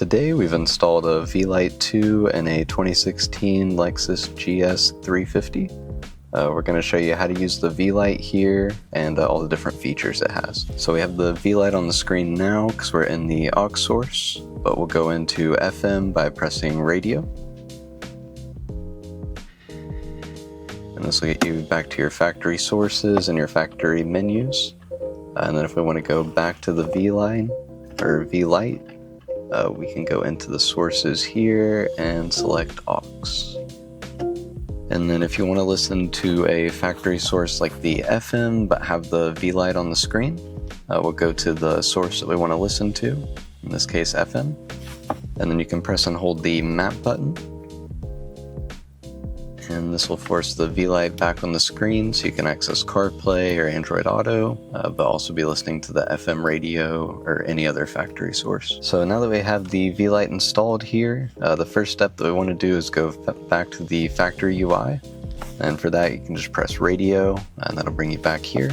Today we've installed a VLite 2 and a 2016 Lexus GS 350. We're going to show you how to use the VLite here and all the different features it has. So we have the VLite on the screen now because we're in the aux source, but we'll go into FM by pressing radio. And this will get you back to your factory sources and your factory menus. And then if we want to go back to the VLite, we can go into the sources here and select aux. And then if you want to listen to a factory source like the FM but have the VLite on the screen, we'll go to the source that we want to listen to, in this case FM. And then you can press and hold the map button. And this will force the VLite back on the screen so you can access CarPlay or Android Auto, but also be listening to the FM radio or any other factory source. So now that we have the VLite installed here, the first step that we want to do is go back to the factory UI. And for that, you can just press radio, and that'll bring you back here.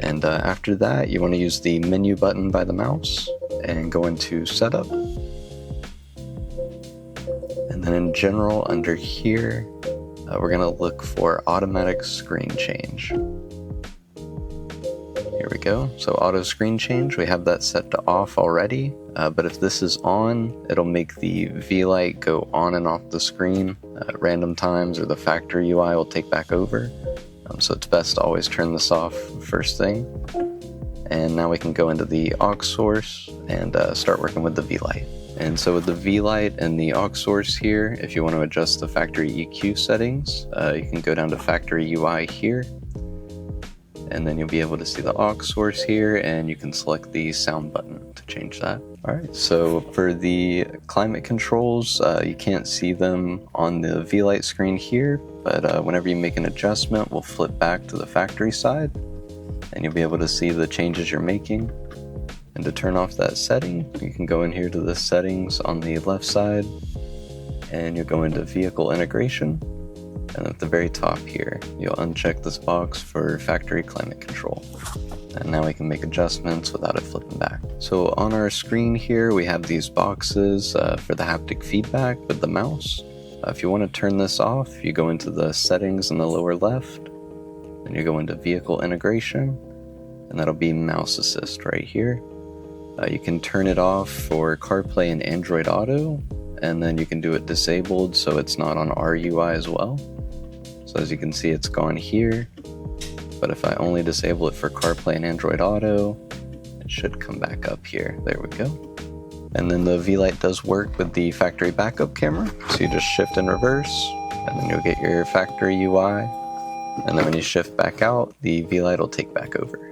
And after that, you want to use the menu button by the mouse and go into setup. And then in general, under here, we're going to look for automatic screen change. Here we go. So auto screen change, we have that set to off already, but if this is on, it'll make the VLite go on and off the screen at random times, or the factory UI will take back over. So it's best to always turn this off first thing. And now we can go into the aux source and start working with the VLite. And so with the VLite and the aux source here, if you want to adjust the factory EQ settings, you can go down to factory UI here, and then you'll be able to see the aux source here, and you can select the sound button to change that. Alright, so for the climate controls, you can't see them on the VLite screen here, but whenever you make an adjustment, we'll flip back to the factory side, and you'll be able to see the changes you're making. And to turn off that setting, you can go in here to the settings on the left side, and you'll go into vehicle integration, and at the very top here, you'll uncheck this box for factory climate control. And now we can make adjustments without it flipping back. So on our screen here, we have these boxes for the haptic feedback with the mouse. If you want to turn this off, you go into the settings in the lower left, and you go into vehicle integration, and that'll be mouse assist right here. You can turn it off for CarPlay and Android Auto, and then you can do it disabled so it's not on our UI as well. So as you can see, it's gone here, but if I only disable it for CarPlay and Android Auto, it should come back up here. There we go. And then the VLite does work with the factory backup camera, so you just shift in reverse, and then you'll get your factory UI, and then when you shift back out, the VLite will take back over.